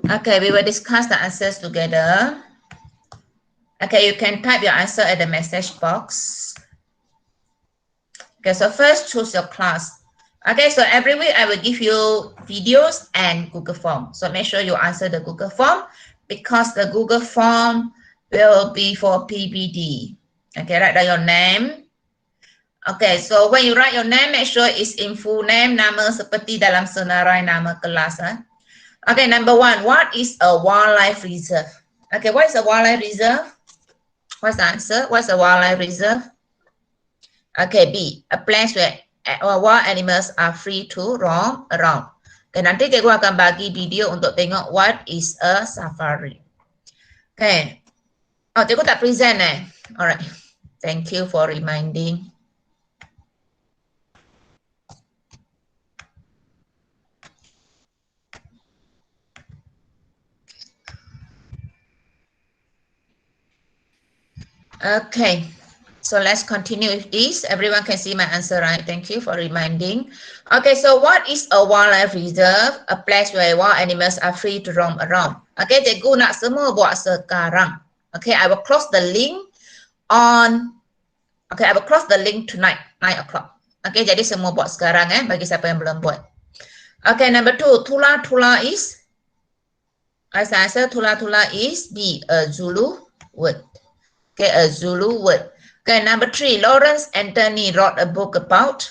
Okay, we will discuss the answers together. Okay, you can type your answer at the message box. Okay, so first choose your class. Okay, so every week I will give you videos and Google Form. So make sure you answer the Google Form because the Google Form will be for PBD. Okay, write down your name. Okay, so when you write your name, make sure it's in full name, nama seperti dalam senarai nama kelas. Okay, number one, what is a wildlife reserve? Okay, what is a wildlife reserve? What's the answer? What's a wildlife reserve? Okay, B, a place where wild animals are free to roam around. Okay, nanti cikgu akan bagi video untuk tengok what is a safari. Okay. Oh, cikgu tak present Alright. Thank you for reminding. Okay. So let's continue with this. Everyone can see my answer, right? Thank you for reminding. Okay, so what is a wildlife reserve? A place where wild animals are free to roam around. Okay, cikgu nak semua buat sekarang. Okay, I will close the link on. Okay, I will close the link tonight, 9 o'clock. Okay, jadi semua buat sekarang bagi siapa yang belum buat. Okay, number 2, tula-tula is. As answer, tula-tula is B, a Zulu word. Okay, a Zulu word. Okay, number 3, Lawrence Anthony wrote a book about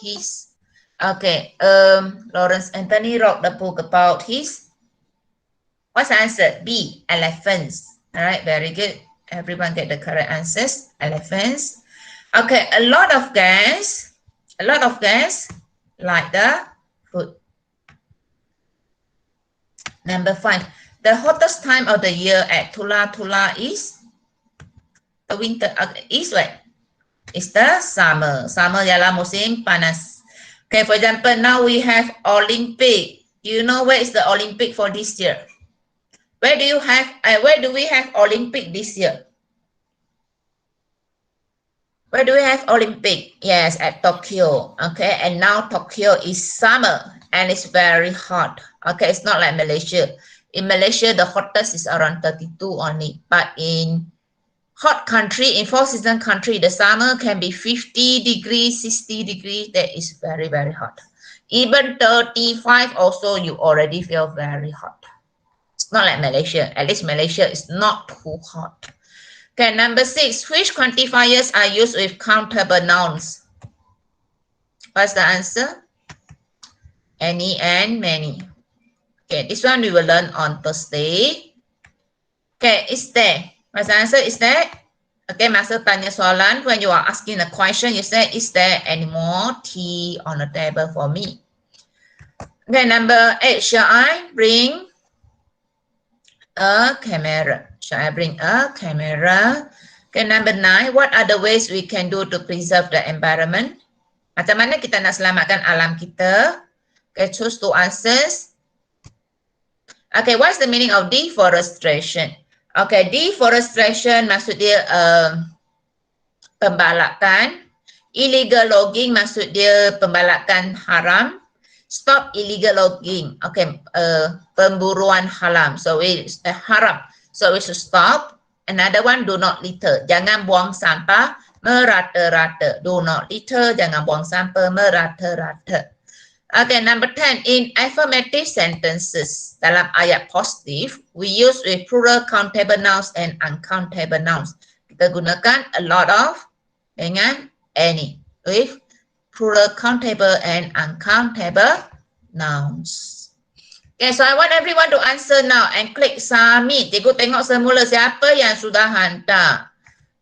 his. Okay, Lawrence Anthony wrote a book about his. What's the answer? B, elephants. All right, very good. Everyone get the correct answers. Elephants. Okay, a lot of guys like the food. Number 5, the hottest time of the year at Tula-Tula is the winter. Is what? It's the summer. Summer ialah musim panas. Okay, for example, now we have Olympic. Do you know where is the Olympic for this year? Where do we have Olympic this year? Where do we have Olympic? Yes, at Tokyo. Okay, and now Tokyo is summer and it's very hot. Okay, it's not like Malaysia. In Malaysia, the hottest is around 32 only, but in hot country, in four season country, the summer can be 50 degrees, 60 degrees. That is very, very hot. Even 35 also, you already feel very hot. It's not like Malaysia. At least Malaysia is not too hot. Okay, number 6. Which quantifiers are used with countable nouns? What's the answer? Any and many. Okay, this one we will learn on Thursday. Okay, is there? What's the answer? Is there? Okay, master tanya soalan. When you are asking a question, you say, is there any more tea on the table for me? Okay, number 8. Shall I bring a camera? Shall I bring a camera? Okay, number 9. What are the ways we can do to preserve the environment? Macam mana kita nak selamatkan alam kita? Okay, choose 2 answers. Okay, what's the meaning of deforestation? Okay, deforestation maksud dia pembalakan. Illegal logging maksud dia pembalakan haram. Stop illegal logging. Okay, pemburuan haram. So it's haram. So we should stop. Another one, do not litter. Jangan buang sampah merata-rata. Do not litter. Jangan buang sampah merata-rata. Okay, number 10, in affirmative sentences, dalam ayat positif, we use with plural countable nouns and uncountable nouns. Kita gunakan a lot of dengan any with plural countable and uncountable nouns. Okay, so I want everyone to answer now and click submit. Cikgu tengok semula siapa yang sudah hantar.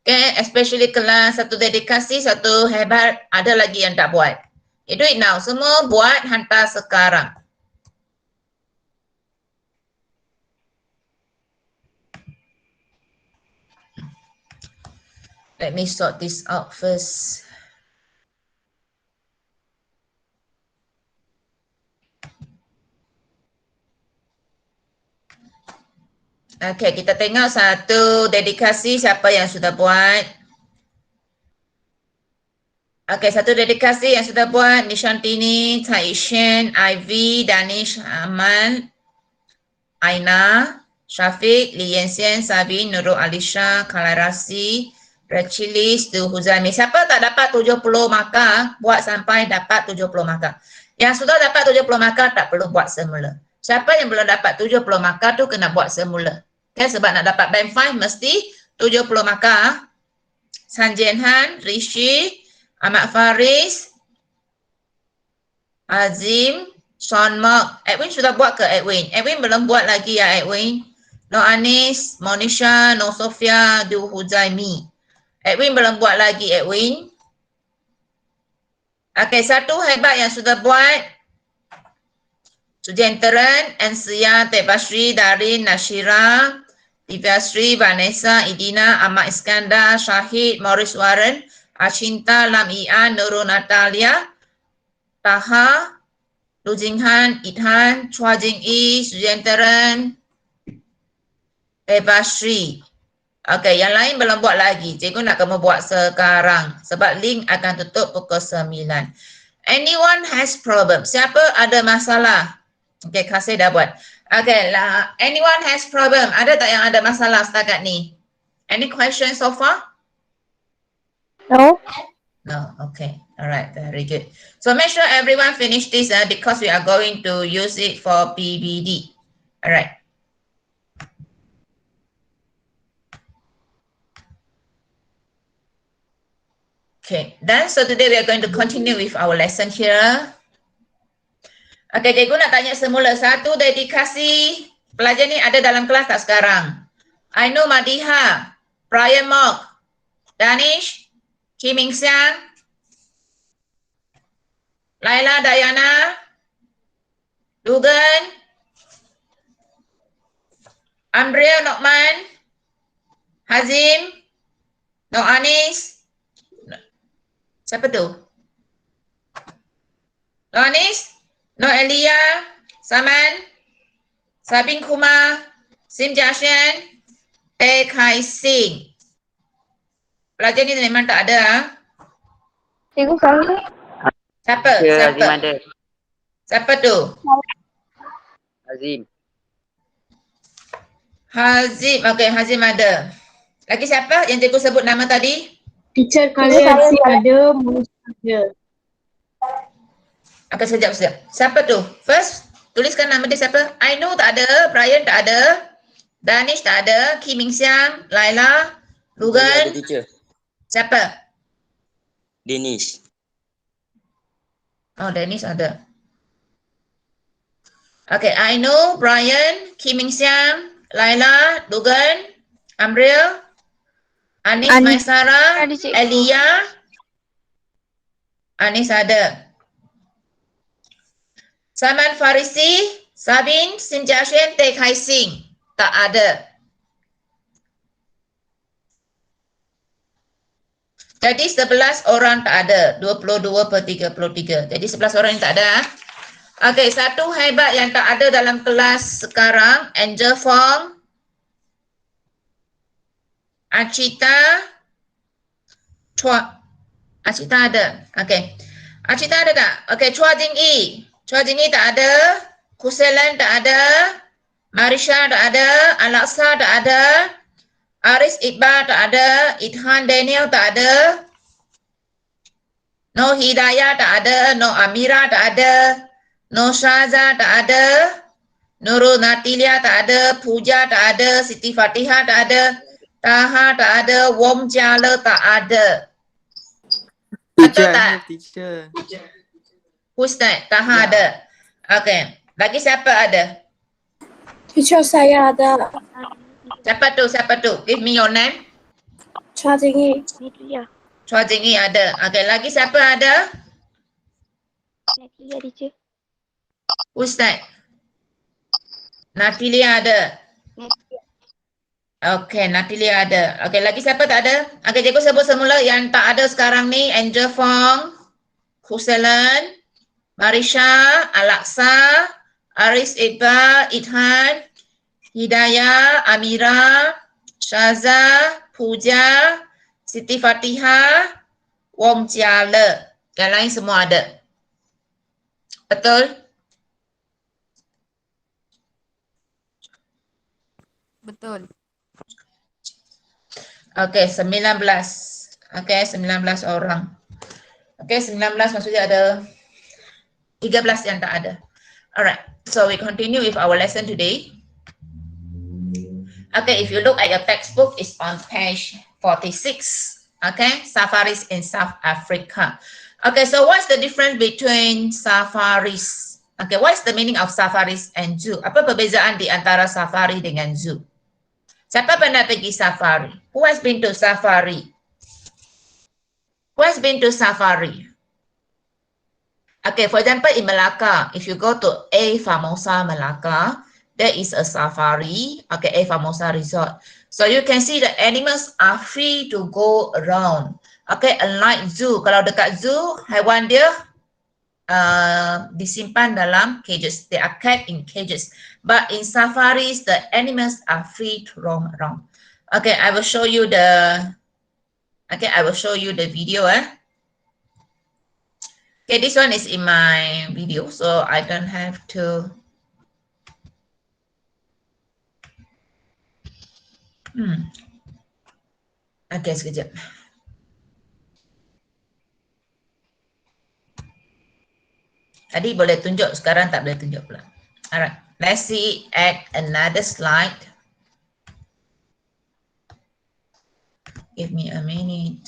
Okay, especially kelas 1 dedikasi, 1 hebat, ada lagi yang tak buat. Okay, do it now. Semua buat, hantar sekarang. Let me sort this out first. Okay, kita tengok 1 dedikasi siapa yang sudah buat. Okay, 1 dedikasi yang sudah buat, Nishantini, Taishan, Ivy, Danish, Aman, Aina, Syafiq, Li Yanxian, Sabin, Nurul Alisha, Kalarasi, Rachilis, Tu Huzami. Siapa tak dapat 70 markah, buat sampai dapat 70 markah. Yang sudah dapat 70 markah tak perlu buat semula. Siapa yang belum dapat 70 markah tu kena buat semula. Okay, sebab nak dapat band 5 mesti 70 markah. Sanjian Han, Rishi, Ahmad Faris, Azim, Sean Mark. Edwin sudah buat ke Edwin? Edwin belum buat lagi ya Edwin. No Anis, Monisha, No Sofia, Du Huzaimi. Edwin belum buat lagi Edwin. Okey, satu hebat yang sudah buat. Sujenteren, Ansia, Tebashri, Darin, Nashira, Divyasri, Vanessa, Idina, Ahmad Iskandar, Syahid, Morris Warren, Ashinta, Lam Ian, Nurul Natalia, Taha, Lu Jinghan, Ithan, Chua Jing Yi, Sujenteren, Tebashri. Okey, yang lain belum buat lagi. Cikgu nak kamu buat sekarang sebab link akan tutup pukul 9. Anyone has problem? Siapa ada masalah? Okey, kasih dah buat. Okey, lah. Anyone has problem? Ada tak yang ada masalah setakat ni? Any questions so far? No. No, okay. Alright, very good. So make sure everyone finish this because we are going to use it for PBD. Alright. Okay, then so today we are going to continue with our lesson here. Okay, cikgu nak tanya semula. Satu, dedikasi pelajar ni ada dalam kelas tak sekarang? Ainu Madiha, Brian Mok, Danish, Kim Ming Siang, Laila Dayana, Dugan, Andrea Nokman, Hazim, Nok Anis. Siapa tu? Nok Anis, Nok Elia, Saman, Sabin Kumar, Sim Jashan, Kai Singh. Pelajar ni memang tak ada. Cikgu kami. Siapa? Ya, Siapa? Azim ada. Siapa tu? Azim. Hazim. Okey, Hazim ada. Lagi siapa yang cikgu sebut nama tadi? Teacher kalian ada, Musa ada. Okey, sekejap. Siapa tu? First, tuliskan nama dia siapa? Ainu tak ada, Brian tak ada, Danish tak ada, Kim Ming Siang, Laila, Ada Lugan. teacher. Siapa? Danish. Oh, Dennis ada. Okay, Ainu, Brian, Kim Ming Siang, Laila, Dugan, Amril, Anis, Maisara, ada, cikgu. Elia. Anis ada. Saman Farisi, Sabin, Sim Jashen, Teh Kai Sing. Tak ada. Jadi 11 orang tak ada. 22/33. Jadi 11 orang yang tak ada. Okey, satu hebat yang tak ada dalam kelas sekarang, Angel Fong, Acita, Chua. Acita ada. Okey. Acita ada tak? Okey, Chua Jing Yi. Chua Jing Yi tak ada. Kuselan tak ada. Marisha tak ada. Alaksa tak ada. Aris Iqbal tak ada. Ithan Daniel tak ada. No Hidayah tak ada. No Amira tak ada. No Syaza tak ada. Nurul Natilia tak ada. Puja tak ada. Siti Fatihah tak ada. Taha tak ada. Wom Jala tak ada. Betul tak? Teacher. Who's that? Taha ada. Okay. Lagi siapa ada? Teacher saya ada. Siapa tu? Siapa tu? Give me your name. Chua Jingyi. Natalia. Chua Jing Yi ada. Okay. Lagi siapa ada? Natalia, teacher. Who's that? Natilia ada. Natalia. Okay, Natilia ada. Okay, lagi siapa tak ada? Okay, cikgu sebut semula yang tak ada sekarang ni. Angel Fong, Huselan, Marisha, Alaksa, Aris Iqbal, Ithan, Hidayah, Amira, Syaza, Puja, Siti Fatihah, Wong Jiale. Yang lain semua ada. Betul? Betul. Okey, 19. Okey, 19 orang. Okey, 19 maksudnya ada 13 yang tak ada. Alright, so we continue with our lesson today. Okay, if you look at your textbook, it's on page 46. Okay, safaris in South Africa. Okay, so what's the difference between safaris? Okay, what's the meaning of safaris and zoo? Apa perbezaan di antara safari dengan zoo? Siapa pernah pergi safari? Who has been to safari? Who has been to safari? Okay, for example, in Malacca, if you go to A Famosa Malacca, there is a safari, okay, A Famosa Resort. So you can see the animals are free to go around. Okay, unlike zoo, kalau dekat zoo, haiwan dia disimpan dalam cages. They are kept in cages. But in safaris, the animals are free to roam around. Okay, I will show you the video. Okay, this one is in my video, so I don't have to. Okay, sekejap. Tadi boleh tunjuk, sekarang tak boleh tunjuk pula. Alright, let's see at another slide. Give me a minute.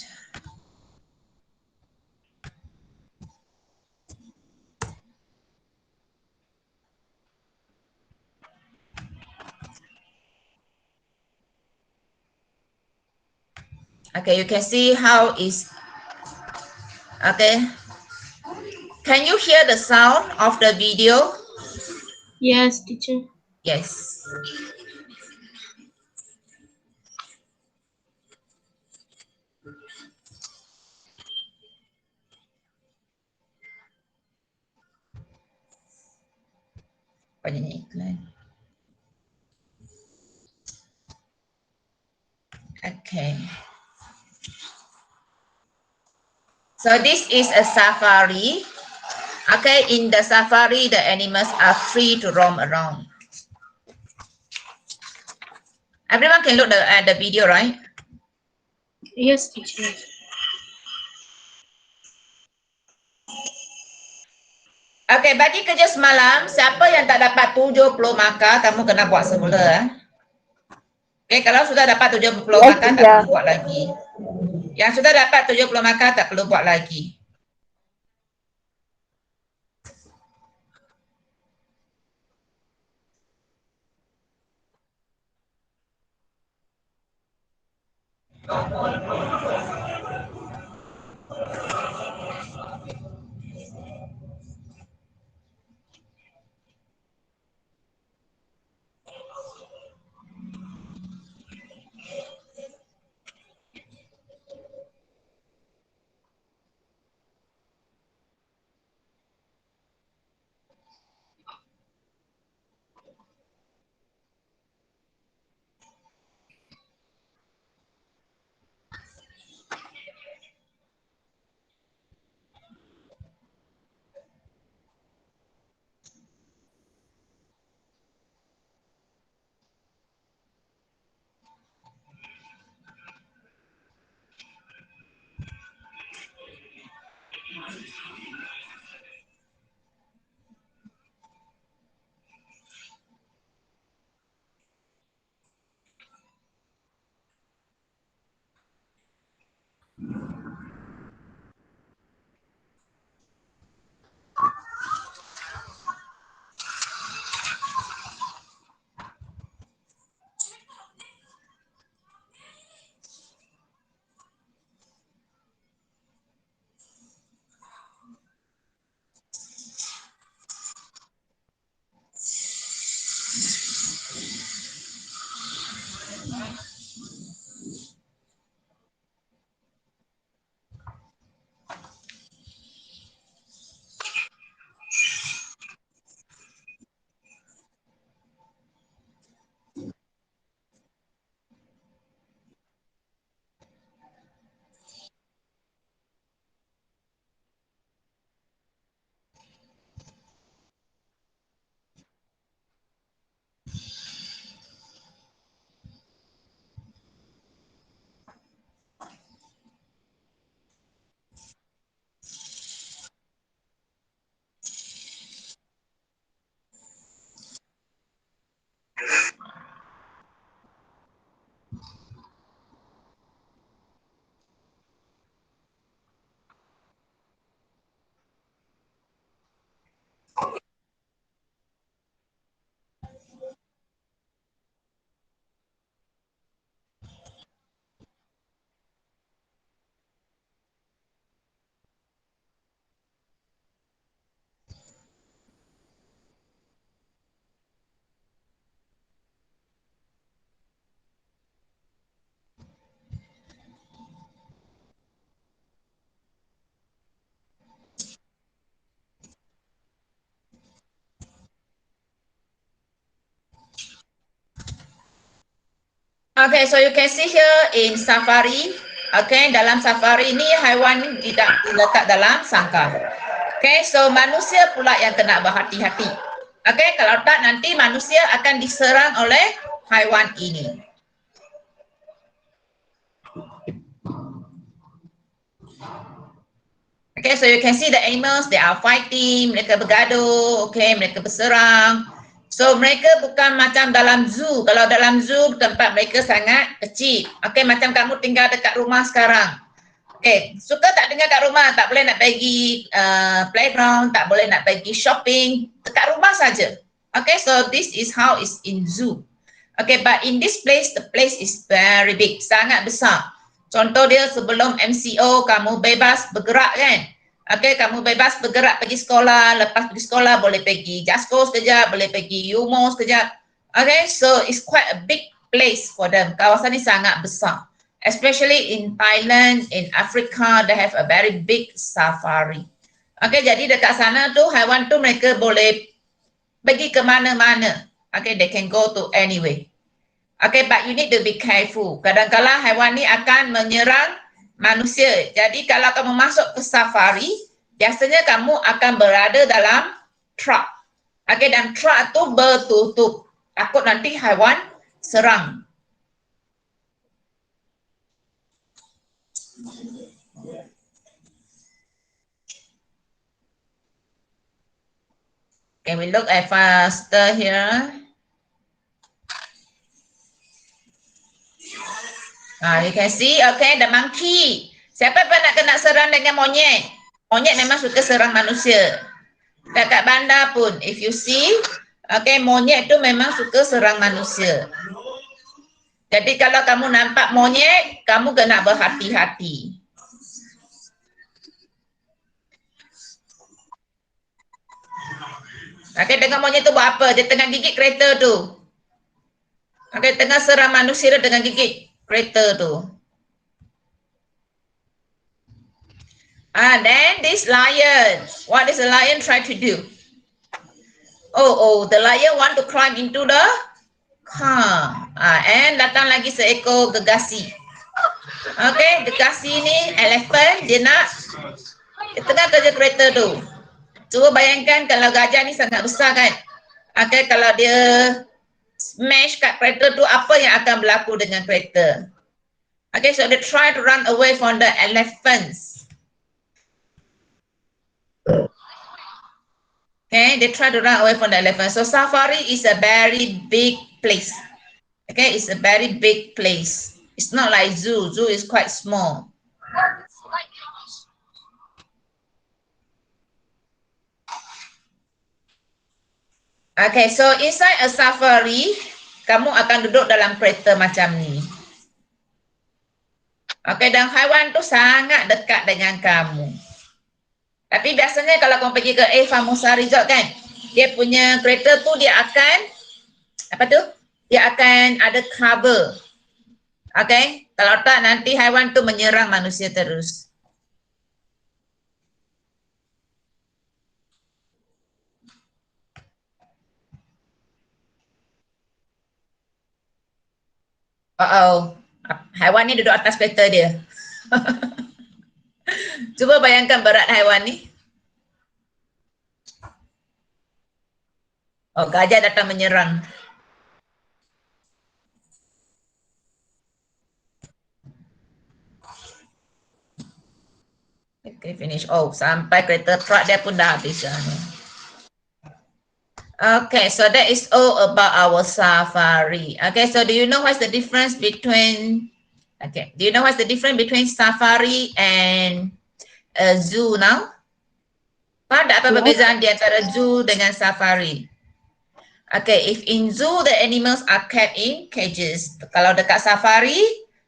Okay, you can see how is, okay. Can you hear the sound of the video? Yes, teacher. Yes. Banyaknya iklan. Okay. So this is a safari. Okay, in the safari, the animals are free to roam around. Everyone can look at the video, right? Yes, teacher. Okay, bagi kerja semalam, siapa yang tak dapat 70 markah, kamu kena buat semula. Okay, kalau sudah dapat 70 markah, tak perlu buat lagi. Yang sudah dapat 70 markah, tak perlu buat lagi. Okay, so you can see here in safari. Okay, dalam safari ni haiwan tidak letak dalam sangkar. Okay, so manusia pula yang kena berhati-hati. Okay, kalau tak nanti manusia akan diserang oleh haiwan ini. Okay, so you can see the animals, they are fighting, mereka bergaduh, okay, mereka berserang. So mereka bukan macam dalam zoo. Kalau dalam zoo tempat mereka sangat kecil. Okay, macam kamu tinggal dekat rumah sekarang. Okay, suka tak tinggal kat rumah, tak boleh nak pergi playground, tak boleh nak pergi shopping, dekat rumah saja. Okay, so this is how it's in zoo. Okay, but in this place, the place is very big, sangat besar. Contoh dia sebelum MCO, kamu bebas bergerak kan? Okay, kamu bebas bergerak pergi sekolah, lepas pergi sekolah boleh pergi Jasco sekejap, boleh pergi Yumo sekejap. Okay, so it's quite a big place for them. Kawasan ni sangat besar. Especially in Thailand, in Africa, they have a very big safari. Okay, jadi dekat sana tu, haiwan tu mereka boleh pergi ke mana-mana. Okay, they can go to anywhere. Okay, but you need to be careful. Kadang-kadang haiwan ni akan menyerang manusia. Jadi kalau kamu masuk ke safari, biasanya kamu akan berada dalam truck. Okay, dan truck tu bertutup. Takut nanti haiwan serang. Okay, we look at faster here. You can see, okay, the monkey. Siapa pun nak kena serang dengan monyet? Monyet memang suka serang manusia. Dekat bandar pun, if you see, okay, monyet tu memang suka serang manusia. Jadi kalau kamu nampak monyet, kamu kena berhati-hati. Okay, tengok monyet tu buat apa? Dia tengah gigit kereta tu. Okay, tengah serang manusia dia dengan gigit kereta tu. Then this lion. What is the lion try to do? The lion want to climb into the car. And datang lagi seekor gegasi. Okay, gegasi ni elephant, dia nak tengah kerja kereta tu. Cuba bayangkan kalau gajah ni sangat besar kan. Okay, kalau dia smash kat kereta tu, apa yang akan berlaku dengan kereta? Okay, so they try to run away from the elephants. Okay, they try to run away from the elephants. So safari is a very big place. Okay, it's a very big place. It's not like zoo. Zoo is quite small. Okay, so inside a safari, kamu akan duduk dalam kereta macam ni. Okay, dan haiwan tu sangat dekat dengan kamu. Tapi biasanya kalau kamu pergi ke Formosa Resort kan, dia punya kereta tu dia akan, dia akan ada cover. Okay, kalau tak nanti haiwan tu menyerang manusia terus. Haiwan ni duduk atas kereta dia. Cuba bayangkan berat haiwan ni. Gajah datang menyerang. Okay, finish. Sampai kereta truck dia pun dah habis. Okay, so that is all about our safari. Okay, so do you know what's the difference between safari and a zoo now? Faham tak apa perbezaan di antara zoo dengan safari? Okay, if in zoo the animals are kept in cages. Kalau dekat safari,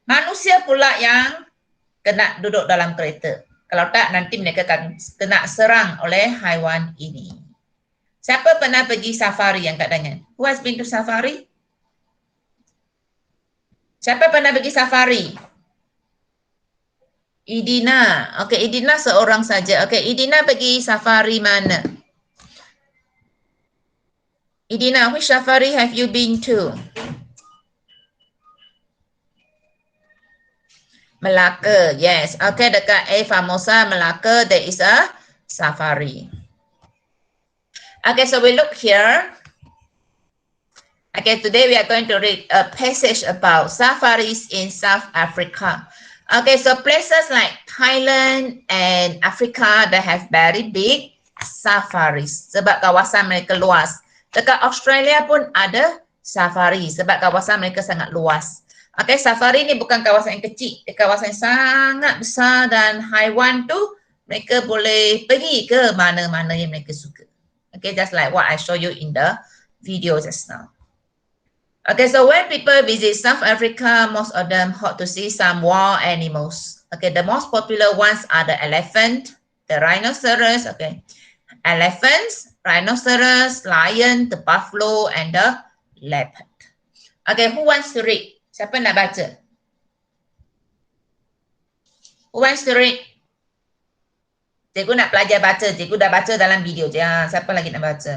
manusia pula yang kena duduk dalam kereta. Kalau tak, nanti mereka akan kena serang oleh haiwan ini. Siapa pernah pergi safari yang kat Dangan? Who has been to safari? Siapa pernah pergi safari? Idina. Okay, Idina seorang saja. Okay, Idina pergi safari mana? Idina, which safari have you been to? Melaka, yes. Okay, dekat A Famosa, Melaka, there is a safari. Okay, so we look here. Okay, today we are going to read a passage about safaris in South Africa. Okay, so places like Thailand and Africa, they have very big safaris. Sebab kawasan mereka luas. Dekat Australia pun ada safari sebab kawasan mereka sangat luas. Okay, safari ni bukan kawasan yang kecil. Dia kawasan yang sangat besar dan haiwan tu mereka boleh pergi ke mana-mana yang mereka suka. Okay, just like what I show you in the video just now. Okay, so when people visit South Africa, most of them hope to see some wild animals. Okay, the most popular ones are the elephant, the rhinoceros, okay. Elephants, rhinoceros, lion, the buffalo, and the leopard. Okay, who wants to read? Siapa nak baca? Who wants to read? Cikgu nak belajar baca. Cikgu dah baca dalam video je. Siapa lagi nak baca?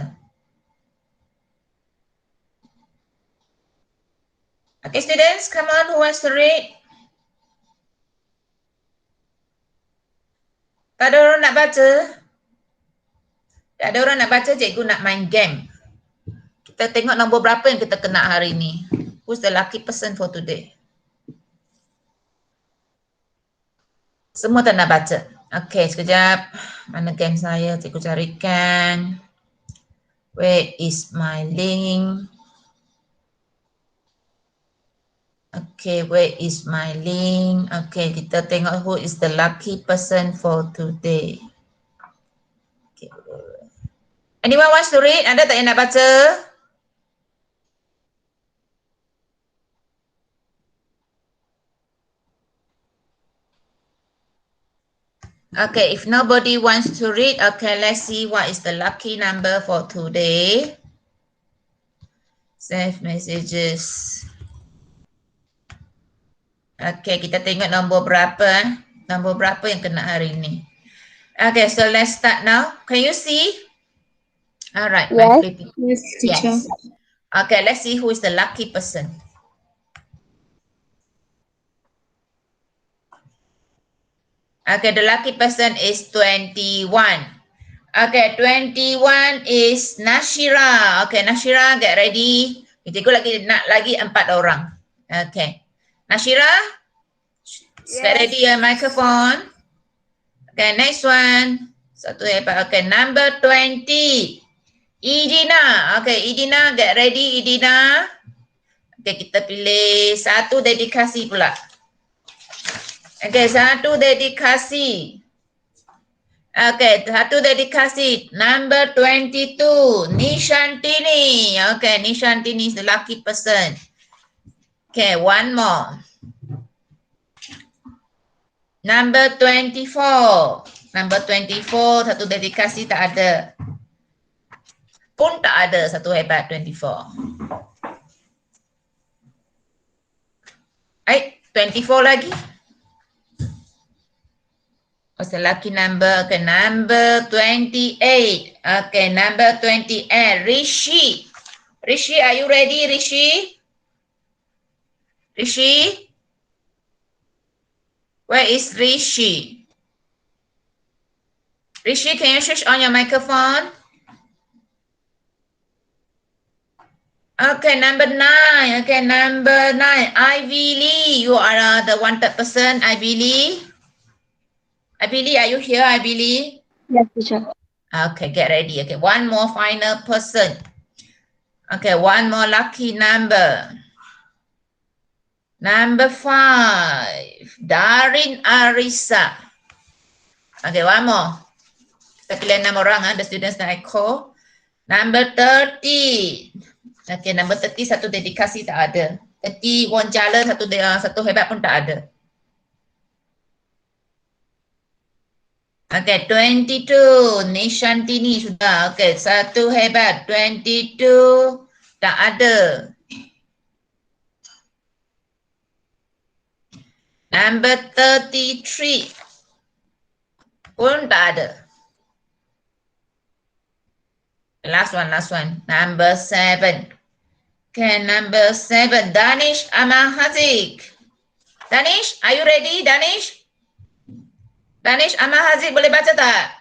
Okay, students, come on. Who wants to read? Tak ada orang nak baca? Tak ada orang nak baca, cikgu nak main game. Kita tengok nombor berapa yang kita kena hari ni. Who's the lucky person for today? Semua tak nak baca. Okay, sekejap. Mana game saya? Cikgu carikan. Where is my link? Okay, where is my link? Okay, kita tengok who is the lucky person for today. Okay. Anyone wants to read? Ada tak yang nak baca? Okay, if nobody wants to read, okay, let's see what is the lucky number for today. Save messages. Okay, kita tengok nombor berapa. Nombor berapa yang kena hari ini. Okay, so let's start now. Can you see? Alright, Yes. my flipping. Yes, teacher. Yes. Okay, let's see who is the lucky person. Okay, the lucky person is 21. Okay, 21 is Nashira. Okay, Nashira, get ready. Cikgu nak lagi 4 orang. Okay. Nashira, get ready your microphone. Okay, next one. Satu hebat. Okay, number 20. Idina. Okay, Idina, get ready, Idina. Okay, kita pilih satu dedikasi pula. Okay, satu dedikasi. Okay, satu dedikasi. Number 22, Nishantini. Okay, Nishantini is the lucky person. Okay, one more. Number 24. Number 24, satu dedikasi tak ada. Pun tak ada satu hebat 24. 24 lagi. What's the lucky number? Okay, number 28. Okay, number 28. Rishi. Rishi, are you ready, Rishi? Rishi? Where is Rishi? Rishi, can you switch on your microphone? Okay, number 9. Okay, number 9. Ivy Lee, you are the wanted person, Ivy Lee. Ivy Lee, are you here, Ivy Lee? Yes, teacher. Okay, get ready. Okay, one more final person. Okay, one more lucky number. Number 5, Darin Arisa. Okay, one more. Kita pilih 6 orang, the students that I call. Number 30. Okay, number 30 satu dedikasi tak ada. 30 Wonjala satu hebat pun tak ada. Okay, 22 Nishantini sudah. Okay, satu hebat. 22 tak ada. Number 33 pun tak ada. Last one. Number 7. Okay, number 7. Danish Amahazik. Danish, are you ready, Danish? Danish, Ahmad Haziq boleh baca tak?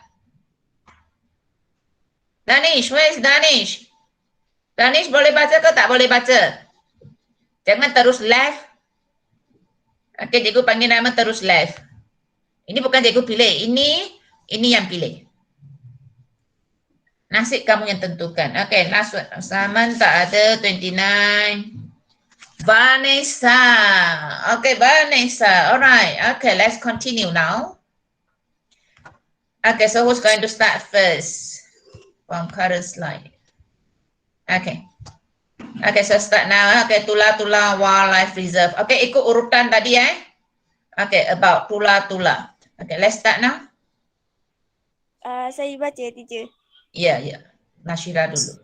Danish, where is Danish? Danish boleh baca ke tak boleh baca? Jangan terus left. Okey, cikgu panggil nama terus left. Ini bukan cikgu pilih, ini yang pilih. Nasib kamu yang tentukan. Okey, last one. Saman tak ada, 29. Vanessa. Okay, Vanessa. Alright. Okay, let's continue now. Okay, so who's going to start first from current slide? Okay. Okay, so start now. Okay, Tula-Tula Wildlife Reserve. Okay, ikut urutan tadi Okay, about Tula-Tula. Okay, let's start now. Saya baca, teacher. Yeah. Nashira dulu.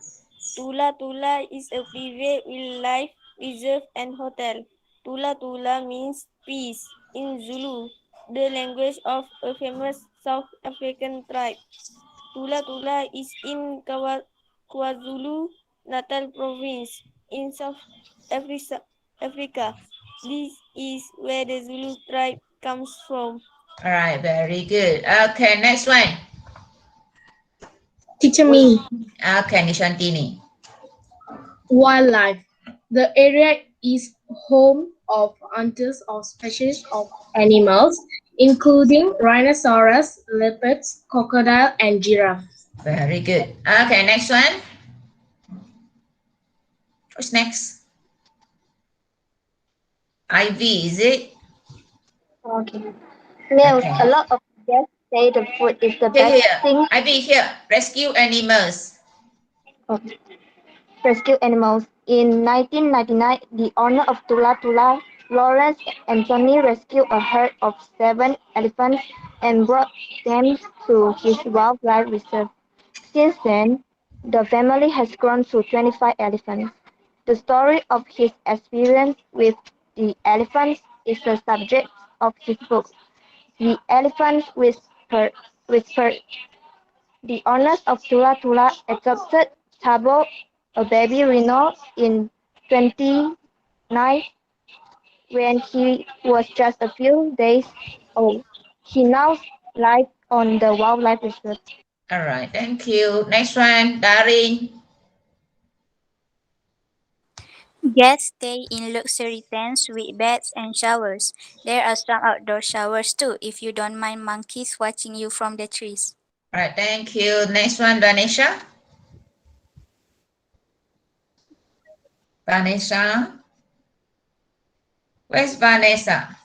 Tula-Tula is a private wildlife reserve and hotel. Tula-Tula means peace in Zulu, the language of a famous South African tribe. Tula-Tula is in KwaZulu-Natal province in South Africa. This is where the Zulu tribe comes from. All right, very good. Okay, next one. Teacher me. Okay, Nishantini. Wildlife. The area is home of hunters of species of animals, including rhinoceros, leopards, crocodile, and giraffe. Very good. Okay, next one. What's next? Ivy, is it? Okay. Meals. Okay. A lot of guests say the food is the Here, best thing. Ivy, here. Rescue animals. Okay. Rescue animals. In 1999, the owner of Tula-Tula, Lawrence Anthony, rescued a herd of 7 elephants and brought them to his wildlife reserve. Since then, the family has grown to 25 elephants. The story of his experience with the elephants is the subject of his book. The Elephants Whispered. The owners of Tula-Tula adopted Tabo, a baby rhino, in 2009 when he was just a few days old. He now lives on the wildlife reserve. All right, thank you. Next one, Darin. Guests stay in luxury tents with beds and showers. There are some outdoor showers too, if you don't mind monkeys watching you from the trees. All right, thank you. Next one, Vanessa. Vanessa. Where's Vanessa?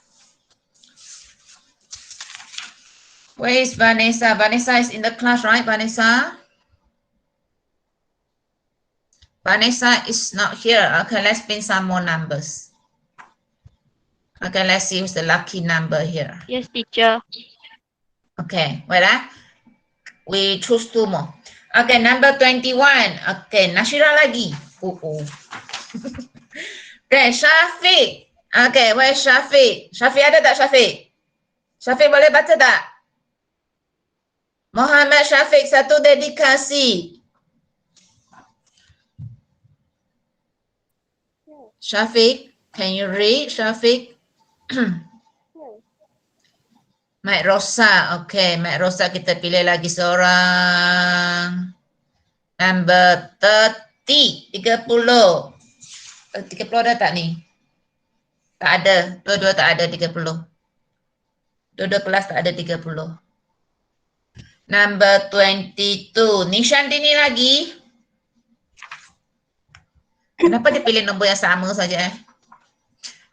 Where is Vanessa? Vanessa is in the class, right, Vanessa? Vanessa is not here. Okay, let's pin some more numbers. Okay, let's see who's the lucky number here. Yes, teacher. Okay, wait. We choose 2 more. Okay, number 21. Okay, Nashira lagi. Okay, Syafiq. Okay, where's Syafiq? Syafiq ada tak Syafiq? Syafiq boleh baca tak? Muhammad Syafiq, satu dedikasi. Syafiq, can you read, Syafiq? Mak Rosa, okay. Mak Rosa kita pilih lagi seorang. Number 30. 30 ada tak ni? Tak ada. Dua-dua tak ada 30. Dua-dua kelas tak ada 30. Number 22. Nishantini lagi. Kenapa dia pilih nombor yang sama saja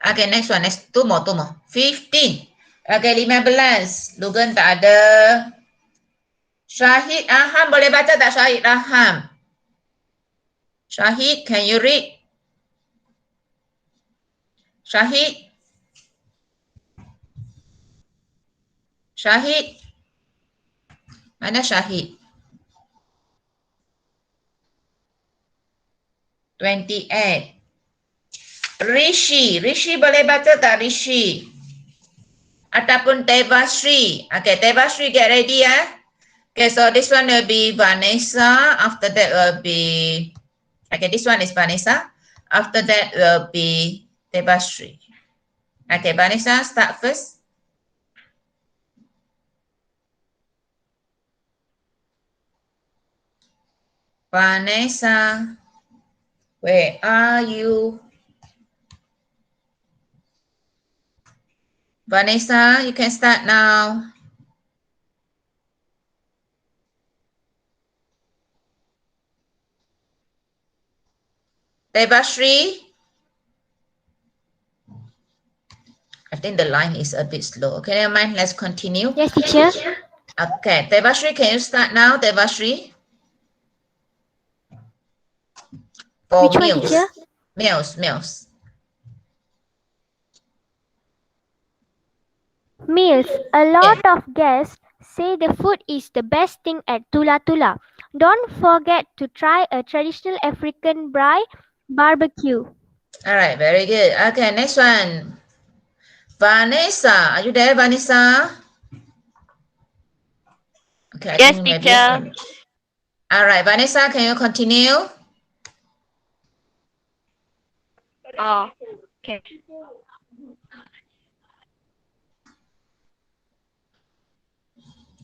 Okay, next one. Next, 2 more. 15. Okay, 15. Lugan tak ada. Syahid Aham, boleh baca tak Syahid Aham? Syahid, can you read? Syahid? Syahid? Mana Syahid? 28. Rishi boleh baca tak Rishi? Ataupun Tevasri. Okay, Tevasri, get ready Okay, so this one will be Vanessa. After that will be, okay, this one is Vanessa. After that will be Tevasri. Okay, Vanessa, start first. Vanessa, where are you? Vanessa, you can start now. Debashri? I think the line is a bit slow. Okay, never mind. Let's continue. Yes, teacher. Okay, Debashri, can you start now, Debashri? For Which one, meals. teacher? Meals. Meals. A lot of guests say the food is the best thing at Tula Tula. Don't forget to try a traditional African braai barbecue. All right, very good. Okay, next one. Vanessa, are you there, Vanessa? Okay, I Yes, think maybe. teacher. All right, Vanessa, can you continue? Oh, okay.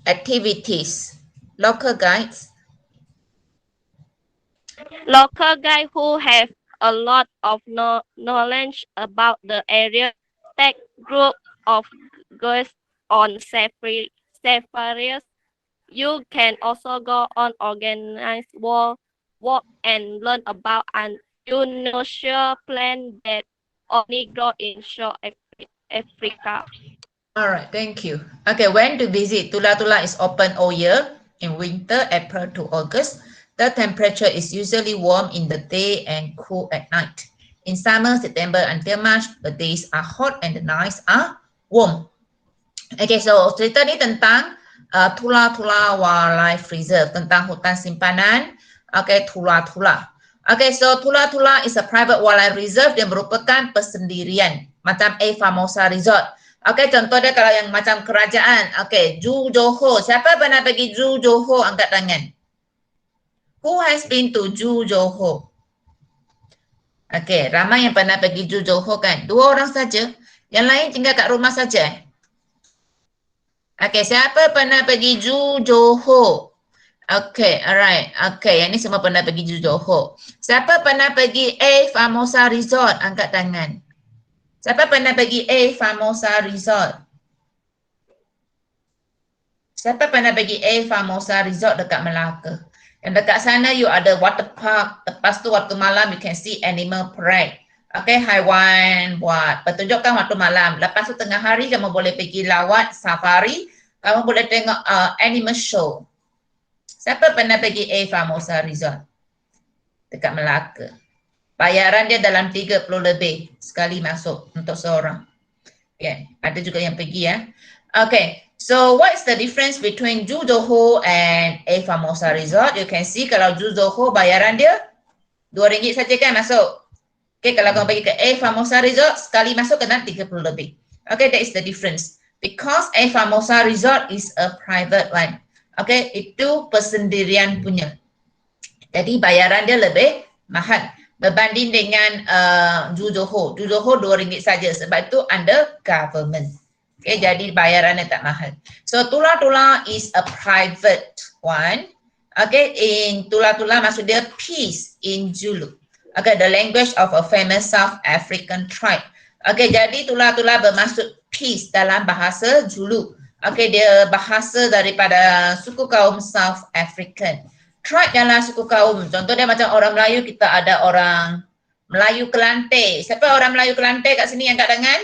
Activities. Local guides. Local guide who have a lot of knowledge about the area take group of guests on safaris. You can also go on organized walk and learn about an unusual plant that only grow in South Africa. All right, thank you. Okay, when to visit? Tula Tula is open all year. In winter, April to August. The temperature is usually warm in the day and cool at night. In summer, September until March, the days are hot and the nights are warm. Okay, so cerita ni tentang Tula Tula Wildlife Reserve, tentang hutan simpanan. Okay, Tula Tula. Okay, so Tula Tula is a private wildlife reserve yang merupakan persendirian, macam A Famosa Resort. Okay, contoh dia kalau yang macam kerajaan. Okay, Zoo Johor. Siapa pernah pergi Zoo Johor? Angkat tangan. Who has been to Zoo Johor? Okay, ramai yang pernah pergi Zoo Johor kan? 2 orang saja. Yang lain tinggal kat rumah saja. Okay, siapa pernah pergi Zoo Johor? Okay, alright. Okay, yang ni semua pernah pergi Zoo Johor. Siapa pernah pergi A Famosa Resort? Angkat tangan. Siapa pernah pergi A Famosa Resort? Siapa pernah pergi A Famosa Resort dekat Melaka? Yang dekat sana you ada water park. Lepas tu waktu malam you can see animal parade. Okay, haiwan buat pertunjukan waktu malam. Lepas tu tengah hari kamu boleh pergi lawat safari. Kamu boleh tengok animal show. Siapa pernah pergi A Famosa Resort? Dekat Melaka. Bayaran dia dalam 30 lebih sekali masuk untuk seorang. Okay, ada juga yang pergi ya. Okay, so what is the difference between Zoo Johor and A Famosa Resort? You can see kalau Zoo Johor bayaran dia RM2 saja kan masuk. Okay, kalau kamu pergi ke A Famosa Resort sekali masuk kena 30 lebih. Okay, that is the difference. Because A Famosa Resort is a private one. Okay, itu persendirian punya. Jadi bayaran dia lebih mahal berbanding dengan Zoo Johor. Zoo Johor RM2 saja sebab itu under government. Okay, jadi bayarannya tak mahal. So Tula Tula is a private one. Okay, in Tula Tula maksud dia peace in Zulu. Okay, the language of a famous South African tribe. Okay, jadi Tula Tula bermaksud peace dalam bahasa Zulu. Okay, dia bahasa daripada suku kaum South African. Tribe dalam suku kaum, contoh dia macam orang Melayu, kita ada orang Melayu Kelantan. Siapa orang Melayu Kelantan kat sini yang angkat tangan?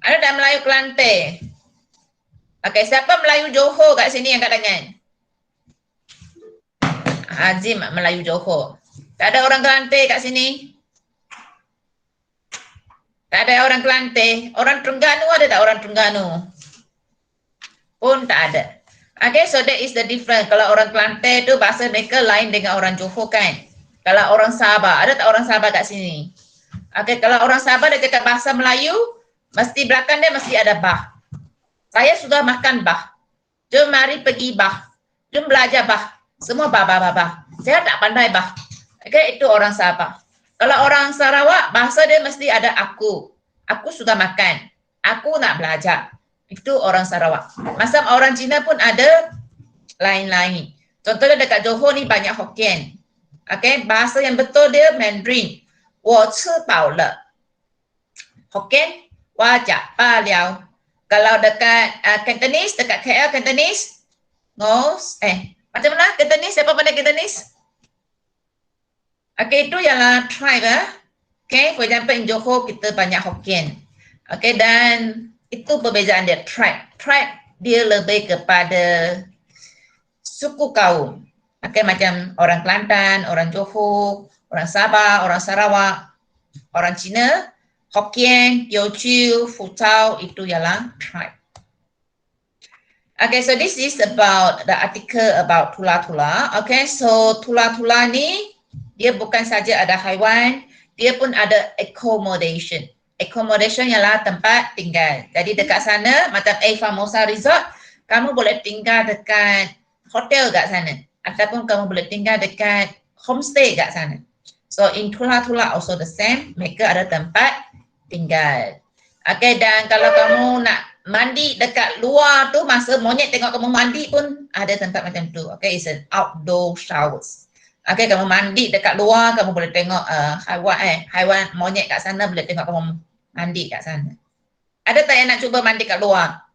Ada tak Melayu Kelantan? Okay, siapa Melayu Johor kat sini yang angkat tangan? Azim Melayu Johor. Tak ada orang Kelantan kat sini? Tak ada orang Kelantan. Orang Terengganu ada tak orang Terengganu? Pun tak ada. Okay, so that is the difference. Kalau orang Kelantan tu bahasa mereka lain dengan orang Johor kan. Kalau orang Sabah, ada tak orang Sabah kat sini? Okay, kalau orang Sabah dia cakap bahasa Melayu, mesti belakang dia mesti ada bah. Saya sudah makan bah. Jom mari pergi bah. Jom belajar bah. Semua bah. Saya tak pandai bah. Okay, itu orang Sabah. Kalau orang Sarawak, bahasa dia mesti ada aku. Aku suka makan. Aku nak belajar. Itu orang Sarawak. Macam orang Cina pun ada lain-lain. Contohnya dekat Johor ni banyak Hokkien. Okay, bahasa yang betul dia Mandarin. 我吃饱了. Hokkien, 我吃饱了. Kalau dekat Cantonese, dekat KL Cantonese, macam mana Cantonese? Siapa pandai Cantonese? Okay, itu ialah tribe. Okay, for example in Johor kita banyak Hokkien. Okay, dan itu perbezaan dia, tribe. Tribe dia lebih kepada suku kaum. Okay, macam orang Kelantan, orang Johor, orang Sabah, orang Sarawak, orang Cina, Hokkien, Teochew, Futau, itu ialah tribe. Okay, so this is about the article about tula-tula. Okay, so tula-tula ni dia bukan saja ada haiwan, dia pun ada accommodation. Accommodation ialah tempat tinggal. Jadi dekat sana, macam Famosa Resort, kamu boleh tinggal dekat hotel kat sana. Ataupun kamu boleh tinggal dekat homestay kat sana. So in tula-tula also the same, mereka ada tempat tinggal. Okay, dan kalau kamu nak mandi dekat luar tu, masa monyet tengok kamu mandi pun ada tempat macam tu. Okay, it's an outdoor showers. Okay, kamu mandi dekat luar, kamu boleh tengok haiwan monyet kat sana, boleh tengok kamu mandi kat sana. Ada tak yang nak cuba mandi kat luar?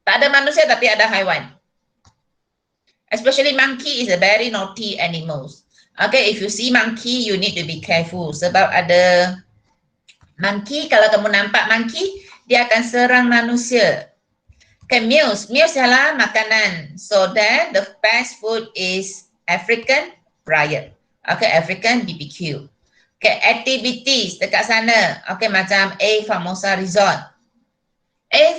Tak ada manusia tapi ada haiwan. Especially monkey is a very naughty animals. Okay, if you see monkey, you need to be careful. Sebab ada monkey, kalau kamu nampak monkey, dia akan serang manusia. Okay, meals. Meals ialah makanan. So then the best food is African riot. Okay, African BBQ. Okay, activities dekat sana. Okay, macam Famosa Resort.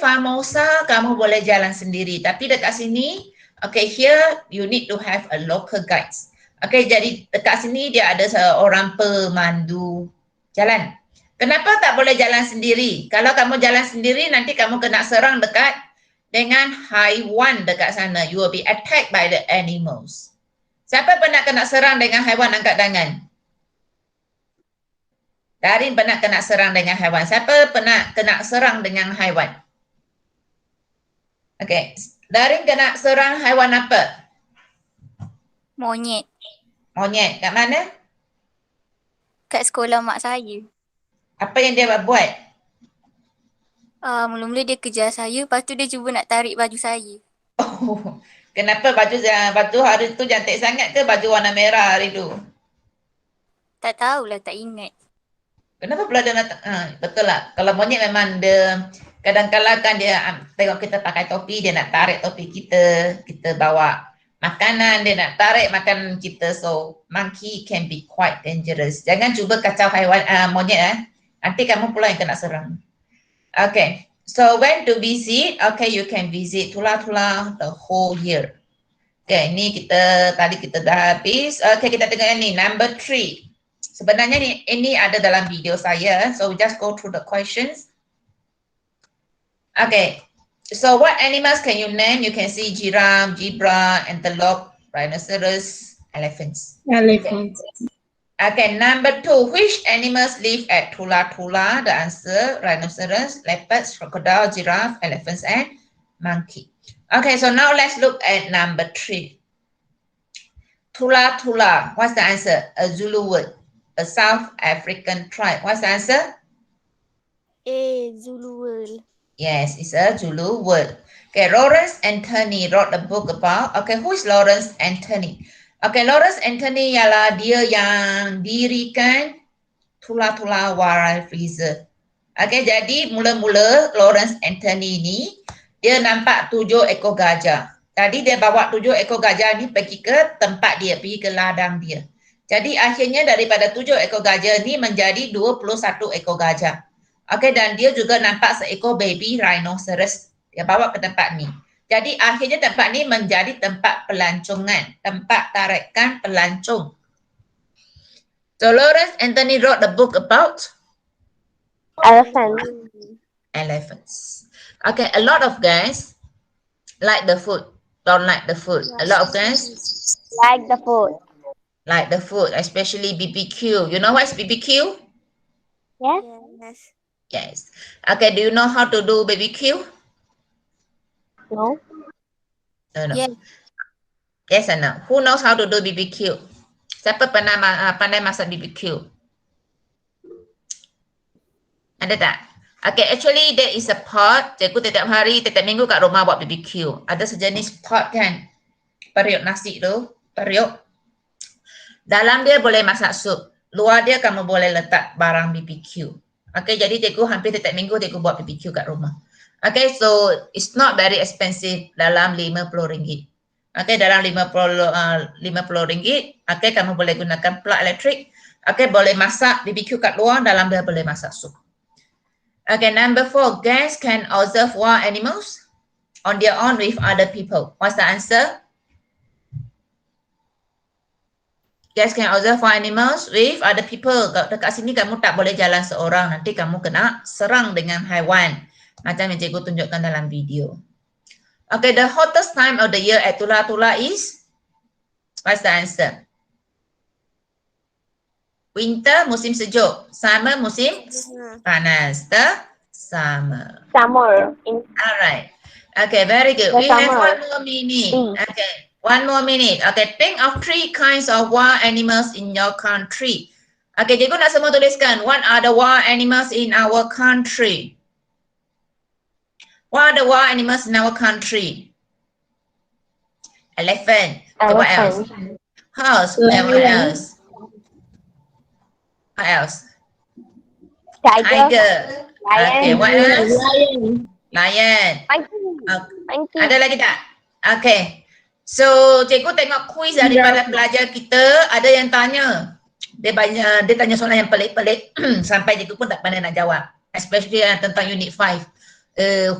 Famosa, kamu boleh jalan sendiri. Tapi dekat sini, okay, here you need to have a local guides. Okay, jadi dekat sini dia ada seorang pemandu jalan. Kenapa tak boleh jalan sendiri? Kalau kamu jalan sendiri, nanti kamu kena serang dekat dengan haiwan dekat sana. You will be attacked by the animals. Siapa pernah kena serang dengan haiwan? Angkat tangan. Darin pernah kena serang dengan haiwan. Siapa pernah kena serang dengan haiwan? Okay. Darin kena serang haiwan apa? Monyet. Monyet. Kat mana? Kat sekolah mak saya. Apa yang dia buat? Mula-mula dia kejar saya, lepas tu dia cuba nak tarik baju saya. Oh, kenapa baju hari tu cantik sangat ke baju warna merah hari tu? Tak tahulah, tak ingat. Kenapa pula dia nak, betul lah. Kalau monyet memang dia, kadang-kadang kan dia tengok kita pakai topi, dia nak tarik topi kita, kita bawa makanan, dia nak tarik makanan kita. So, monkey can be quite dangerous. Jangan cuba kacau haiwan, monyet. Nanti kamu pula yang kena serang. Okay, so when to visit? Okay, you can visit tula-tula the whole year. Okay, ini tadi kita dah habis. Okay, kita tengok yang ni, number 3. Sebenarnya ini ada dalam video saya. So we just go through the questions. Okay, so what animals can you name? You can see giraffe, zebra, antelope, rhinoceros, elephants. Elephant. Okay, number 2, which animals live at Tula-Tula? The answer, rhinoceros, leopards, crocodile, giraffe, elephants, and monkey. Okay, so now let's look at number 3. Tula-Tula, what's the answer? A Zulu word, a South African tribe. What's the answer? Zulu word. Yes, it's a Zulu word. Okay, Lawrence Anthony wrote a book about, okay, who is Lawrence Anthony? Okay, Lawrence Anthony ialah dia yang dirikan Tula-Tula Wildlife Reserve. Okay, jadi mula-mula Lawrence Anthony ni, dia nampak 7 ekor gajah. Tadi dia bawa 7 ekor gajah ni pergi ke tempat dia, pergi ke ladang dia. Jadi akhirnya daripada 7 ekor gajah ni menjadi 21 ekor gajah. Okay, dan dia juga nampak seekor baby rhinoceros. Dia bawa ke tempat ni. Jadi akhirnya tempat ni menjadi tempat pelancongan, tempat tarikan pelancong. So Lawrence Anthony wrote the book about elephants. Okay, a lot of guys like the food, don't like the food. A lot of guys Like the food. like the food, especially BBQ. You know what is BBQ? Yes. Yes. Yes. Okay, do you know how to do BBQ? No. No. Yes. Yes or no? Who knows how to do BBQ? Siapa pernah pandai masak BBQ? Ada tak? Okay, actually there is a pot. Cikgu setiap hari, setiap minggu kat rumah buat BBQ. Ada sejenis pot kan? Periuk nasi tu. Periuk. Dalam dia boleh masak sup. Luar dia kamu boleh letak barang BBQ. Okay, jadi cikgu hampir setiap minggu cikgu buat BBQ kat rumah. Okay, so it's not very expensive, dalam RM50. Okay, dalam RM50. Okay, kamu boleh gunakan plug elektrik. Okay, boleh masak BBQ kat luar, dalam dia boleh masak sup. Okay, number 4, guests can observe wild animals on their own with other people. What's the answer? Guests can observe wild animals with other people. Dekat sini kamu tak boleh jalan seorang, nanti kamu kena serang dengan haiwan. Macam yang cikgu tunjukkan dalam video. Okay, the hottest time of the year at Tula Tula is? What's the answer? Winter, musim sejuk. Summer, musim panas. The summer. Summer. Alright. Okay, very good. The We have summer. 1 more minute. Mm. Okay, 1 more minute. Okay, think of 3 kinds of wild animals in your country. Okay, cikgu nak semua tuliskan. What are the wild animals in our country? What are the wild animals in our country? Elephant. Okay, what else? Horse. And what else? What else? Tiger. Tiger. Lion. Okay, what else? Lion. Lion. Monkey. Ada lagi tak? Okay. So, cikgu tengok quiz daripada pelajar kita, ada yang tanya. Dia tanya soalan yang pelik-pelik sampai cikgu pun tak pandai nak jawab. Especially tentang unit 5.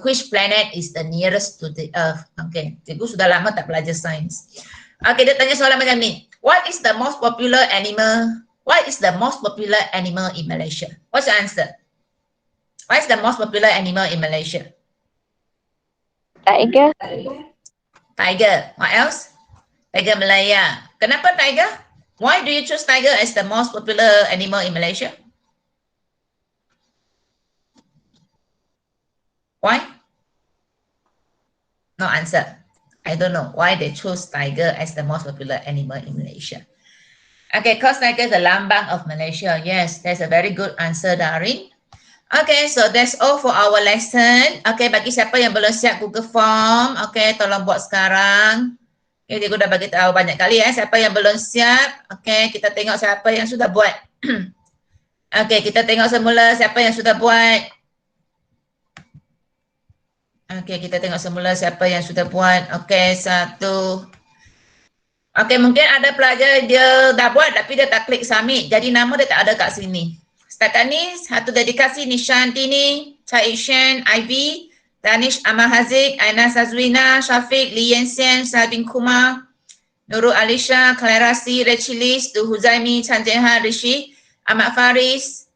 Which planet is the nearest to the Earth? Okay, cikgu sudah lama tak belajar sains. Okay, dia tanya soalan macam ni. What is the most popular animal? What is the most popular animal in Malaysia? What's the answer? What is the most popular animal in Malaysia? Tiger. Tiger. What else? Tiger Malaya. Kenapa tiger? Why do you choose tiger as the most popular animal in Malaysia? Why? No answer. I don't know why they chose tiger as the most popular animal in Malaysia. Okay, because tiger is the lambang of Malaysia. Yes, that's a very good answer, Darin. Okay, so that's all for our lesson. Okay, bagi siapa yang belum siap Google Form, okay, tolong buat sekarang. Okay, cikgu dah bagi tahu banyak kali siapa yang belum siap. Okay, kita tengok siapa yang sudah buat. Okay, kita tengok semula siapa yang sudah buat. Okay, kita tengok semula siapa yang sudah buat. Okay, 1. Okay, mungkin ada pelajar dia dah buat tapi dia tak klik submit. Jadi nama dia tak ada kat sini. Setakat ni, satu dedikasi Nishan Tini, Cai Shen, Ivy, Danish Amal Haziq, Aina Sazwina, Syafiq, Lee Yen Sian, Sabin Kumar, Nurul Alisha, Clarasi, Rechilis, Du Huzaimi, Chan Jehan, Rishi, Ahmad Faris,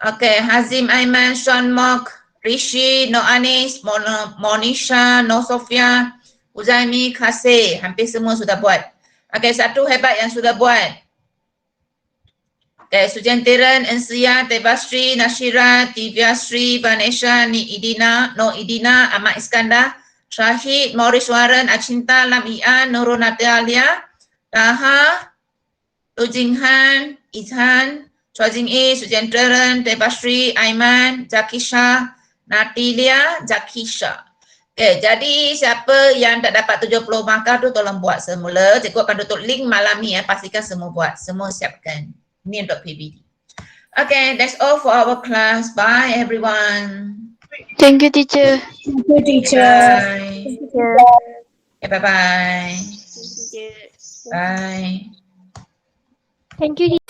okay, Hazim Aiman, Sean Mok, Rishi, No Anis, Monisha, No Sofia, Huzaimi, Kasih, hampir semua sudah buat. Okay, satu hebat yang sudah buat. Okay, Sujantiran, Ensia, Tebasri, Nashira, Tivyasri, Vanesha, Idina, Ahmad Iskandar, Syahid, Morris Warren, Acinta, Lam Ian, Nurul Natalia, Taha, Tu Jinghan, Izhan, Chua Jing E, Sujantiran, Tebasri, Aiman, Zakisha, Natilia, Zakisha. Okay, jadi siapa yang tak dapat 70 markah tu tolong buat semula. Cikgu akan tutup link malam ni pastikan semua buat, semua siapkan. Ini untuk PBD. Okay, that's all for our class. Bye everyone. Thank you, teacher. Thank you, teacher. Bye. Okay, bye-bye. Thank you. Bye. Thank you.